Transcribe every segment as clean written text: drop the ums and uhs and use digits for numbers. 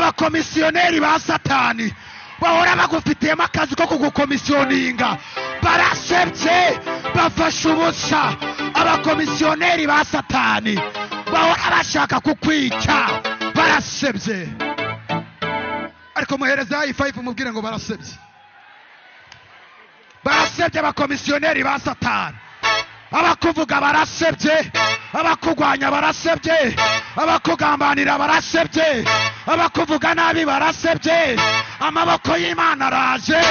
abakomisiyoneri ba satani bahora bagufitiyemo akazi ko kugukomisyoninga barasebye bafashe ubusa. Abakomisiyoneri ba satani bahora bashaka kukwica barasebye. Ariko muhereza i5 mubwire ngo barasebye. Barasebye abakomisiyoneri ba satani. Abakuvuga barasebye, abakugwanya barasebye, abakugambanira barasebye, abakuvuga nabi barasebye. Amaboko y'Imana araje,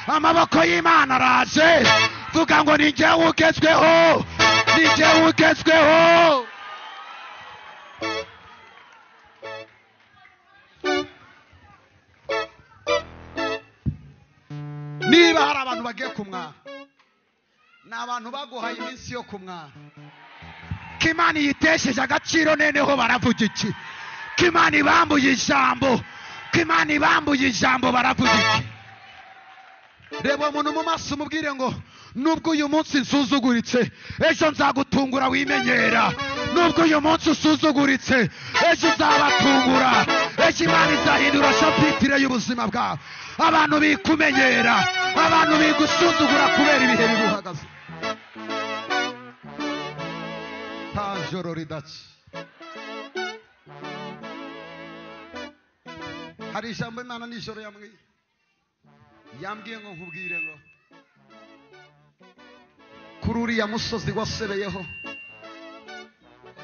amaboko y'Imana araje. Vuga ngo ni jyewe ugezweho, ni jyewe ugezweho. Niba hari abantu bagiye kumwara, ni abantu baguhaye iminsi yo kumwara. Kimana yitesheje agaciro neneho baravuga iki? Kimana ibambuye ijambo, Kimana ibambuye ijambo baravuga iki? Reba umuntu mu maso umubwire ngo nubwo uyu munsi nsuzuguritse ejo nzagutungura wimenyera. Nubwo uyu munsi usuzuguritse ejo uzabatungura. Ejo Imana izahindura shapitire y'ubuzima bwawe. Abantu bikumenyera, abantu bigusuzugura kubera ibihe bibuhagaze. Tajoro ridaci. Hari ijambo Imana nijoro yambwiye ngo nkubwire ngo kuri uriya musozi wasebeyeho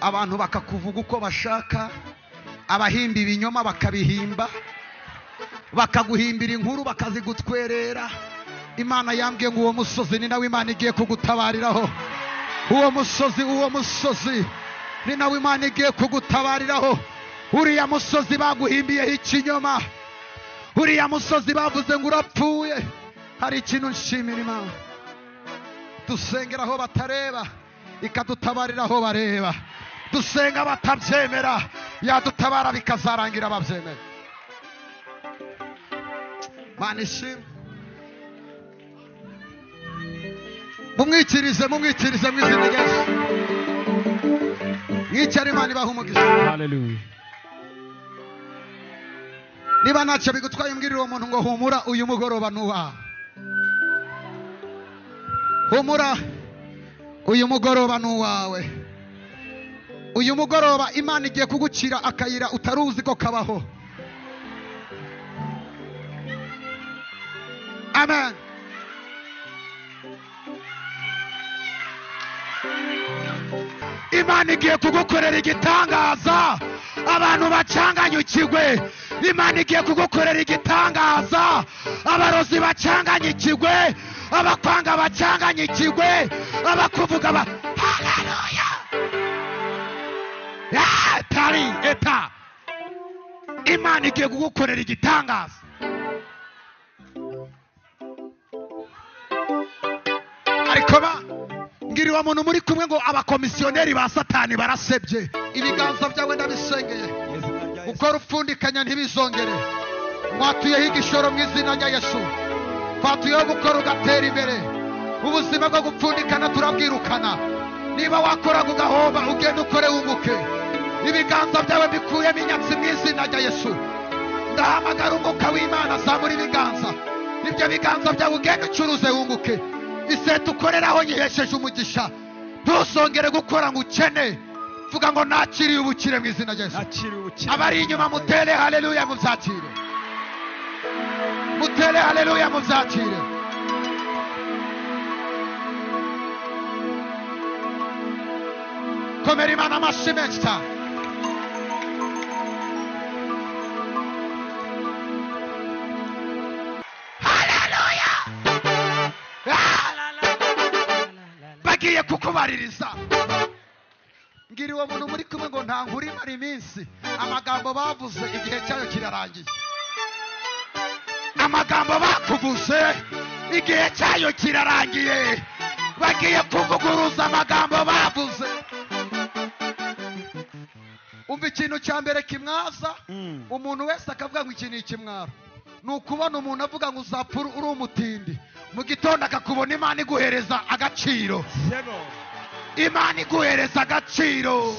abantu bakakuvuga uko bashaka, abahimba ibinyoma bakabihimba, bakaguhimbira inkuru bakazigutwerera. Imana yambwiye ngo uwo musozi ni nawe Imana igiye kugutabariraho. Uwo musozi ni nawe Imana igiye kugutabariraho. Uriya musozi baguhimbiyeho ikinyoma, uriya musozi bavuze ngo urapfuye. Hari ikintu nshimira Imana, dusengera aho batareba ikadutabarira aho bareba. Dusenga batabyemera yadutabara bikazarangira babyemera. Mana ishimwe. Mumwikirize mu izina rya Yesu. Mwicare Imana ibahe umugisha. Hallelujah. Niba ntacyo bigutwaye mbwirira uwo muntu ngo humura uyu mugoroba nuwa. Humura uyu mugoroba nuwawe. Uyu mugoroba Imana igiye kugucira akayira utaruzi ko kabaho. Amen. Imana igiye kugukorera igitangaza abantu bacanganyukirwe. Imana igiye kugukorera igitangaza abarozi bacanganyukirwe, abakwanga bacanganyukirwe, abakuvuga ba haleluya. Tari eta. Imana igiye kugukorera igitangaza. Ariko ngiri wa muntu muri kumwe ngo abakomisiyoneri ba satani barasebye. Ibiganza byawe ndabisengeye ukora upfundikanya ntibizongere. Mwatuyeho igishoro mu izina rya Yesu. Twatuyeho gukora ugatera imbere. Ubuzima bwo gupfundikana turabwirukana. Niba wakora ugahomba ugenda ukore wunguke. Ibiganza byawe bikuyemo inyatsi mu izina rya Yesu. Ndahamagara umwuka w'Imana azamura ibiganza. Ibyo biganza byawe ugenda ucuruze wunguke. Iseta ukoreraho nyihesheje umugisha. Ntuzongere gukora ngo ukene. Vuga ngo nakiriye ubukire mu izina rya Yesu. Abari inyuma mutere haleluya mubyakire. Mutere haleluya mubyakire. Komera Imana amashyi menshi cyane. Haleluya. Bagiye kukubaririza. Ngiri uwo muntu muri kumwe ngo nta nkuru imara iminsi. Amagambo bavuze igihe cyayo kirarangiye. Amagambo bakuvuze igihe cyayo kirarangiye. Bagiye kuvuguruza amagambo bavuze. Umva ikintu cya mbere kimwaza umuntu wese akavuga ngo iki ni ikimwaro. Ni ukubona umuntu avuga ngo uzapfa uri umutindi, mu gitondo akakubona Imana iguhereza agaciro. Imana iguhereza agaciro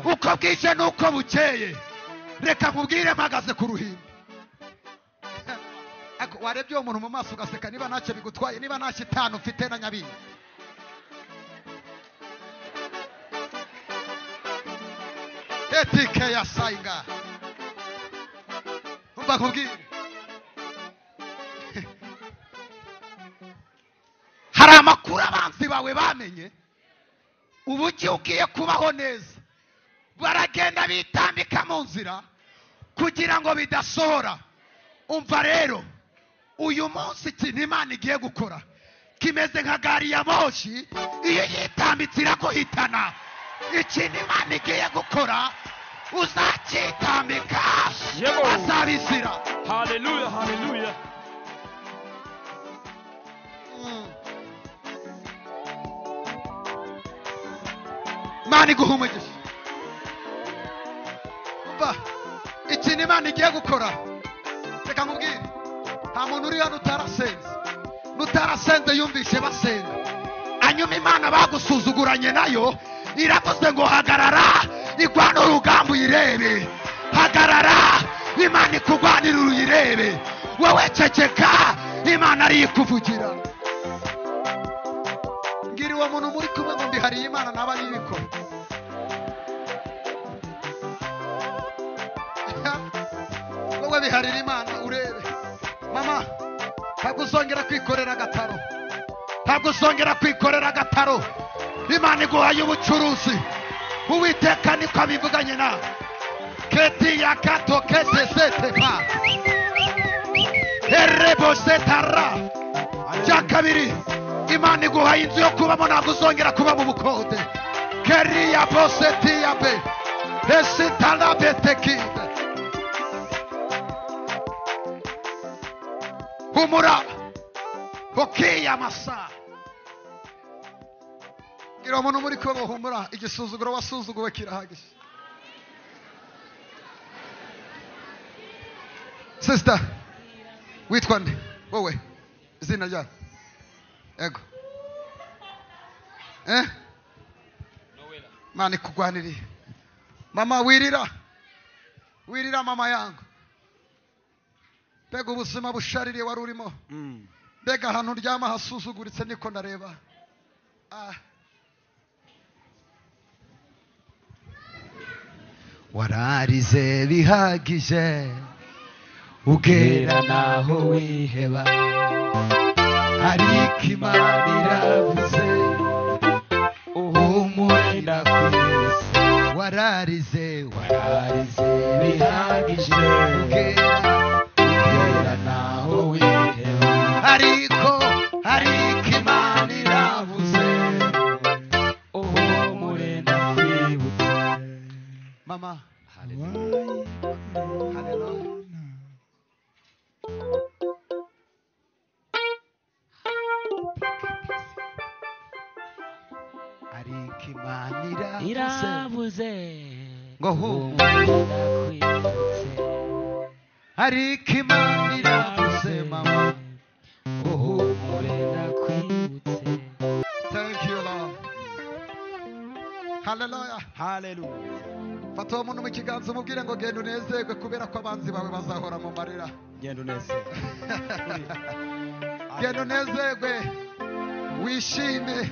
uko bwije nuko bukeye. reka nkubwire mpagaze ku ruhimbi. Warebye uwo muntu mu maso ugaseka niba ntacyo bigutwaye, niba nta shitani ufite na nyabingi. Etike ya sayinga. Umva nkubwire. Hari amakuru abanzi bawe bamenye uburyo ugiye kubaho neza, baragenda bitambika mu nzira kugira ngo bidasohora. Umva rero, uyu munsi ikintu Imana igiye gukora kimeze nka gari ya moshi, iyo yitambitse iraguhitana. Ikintu Imana igiye gukora uzakitambika azabizira. Haleluya, haleluya. Imana iguha umugisha. Umva ikintu Imana igiye gukora, reka nkubwire, nta muntu uri hano utarasenze. Nutarasenze yumvishe basenga, hanyuma Imana bagusuzuguranye nayo iravuze ngo hagarara igwana urugamba uyirebe. Hagarara Imana ikugwanira uyirebe. Wowe ceceka, Imana ari ikuvugira. Ngiri uwo muntu muri kumwe ngo mbihariye Imana naba yibikora. Wowe biharira Imana urebe. Mama, ntabwo uzongera kwikorera agataro. Ntabwo uzongera kwikorera agataro. Imana iguhaye ubucuruzi. Uwiteka niko abivuganye nawe. Keti ya kato kete sete pa. Erebo setara. Cya kabiri, Imana iguhaye inzu yo kubamo, ntabwo uzongera kuba mu bukode. Keri ya boseti ya be. Esitala betekide. Humura. Hokiya masa. Ngira umuntu muri kuba humura, igisuzuguro wasuzuguwe kirahagije. Sister, witwa nde? Wowe izina ryawe? Ego. Nowela. Mani kugwaniriye. Mama wirira. Wirira mama yangu. Mbega ubuzima bushaririye wari urimo. Mbega ahantu uryama hasuzuguritse niko ndareba. Wararize bihagije ugera naho wiheba, ariko Imana iravuze uhumure ndakwise. Wararize bihagije ugera naho wiheba, ariko Imana iravuze uhumure ndakwibutse. Mama, hallelujah. Hallelujah. Ariko Imana iravuze ngo humure, ariko Imana iravuze mama uhumure ndakwibutse. Thank you Lord. Hallelujah. Hallelujah. Fata uwo muntu mu kiganza umubwire ngo genda unezerwe kubera ko abanzi bawe bazahora mu marira. Genda unezerwe. Genda unezerwe, wishime,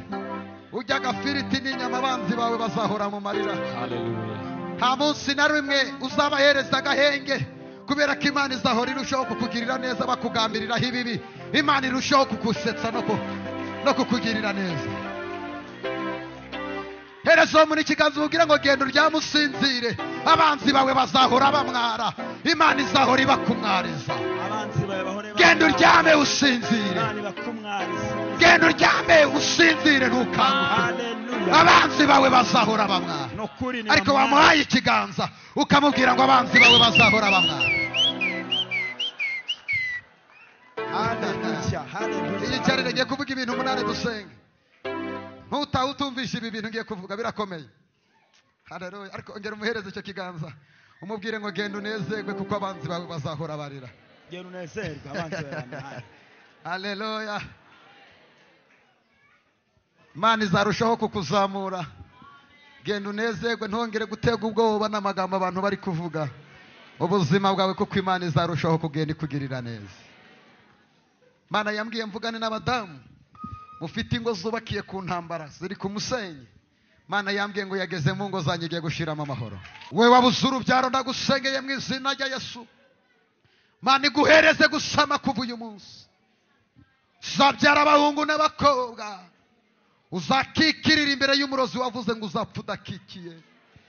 ujya agafiriti n'inyama, abanzi bawe bazahora mu marira. Hallelujah. Nta munsi na rimwe uzabahereza agahenge, kubera ko Imana izahora irushaho kukugirira neza bakugambiriraho ibibi. Imana irushaho kugusetsa no kukugirira neza. Hereza uwo muntu ikiganza umubwire ngo genda uryame usinzire, abanzi bawe bazahora bamwara, Imana izahora ibakumwariza. Genda uryame usinzire, genda uryame usinzire ntukanguke, abanzi bawe bazahora bamwara. Ariko wamuhaye ikiganza ukamubwira ngo abanzi bawe bazahora bamwara. Iyi cyane ngiye kuvuga ibintu umunani dusenge. Ntutaha utumvisha ibi bintu ngiye kuvuga birakomeye. Haleluya. Ariko ongera umuhereze icyo kiganza umubwire ngo genda unezerwe kuko abanzi bawe bazahora barira. Genda unezerwe abanzi bawe. Haleluya. Imana izarushaho kukuzamura. Genda unezerwe, ntongere gutega ubwoba n'amagambo abantu bari kuvuga. ubuzima bwawe kuko Imana izarushaho kugenda ikugirira neza. Mana yambwiye mvugane n'abadamu mufite ingo zubakiye ku ntambara ziri ku musenyi. Mana yambwiye ngo yageze mu ngo zanyu igiye gushiramo amahoro. We wabuze urubyaro ndagusengeye mu izina rya Yesu. Mana iguhereze gusama kuva uyu munsi. Uzabyara abahungu n'abakobwa. Uzakikirira imbere y'umurozi wavuze ngo uzapfa udakikiye.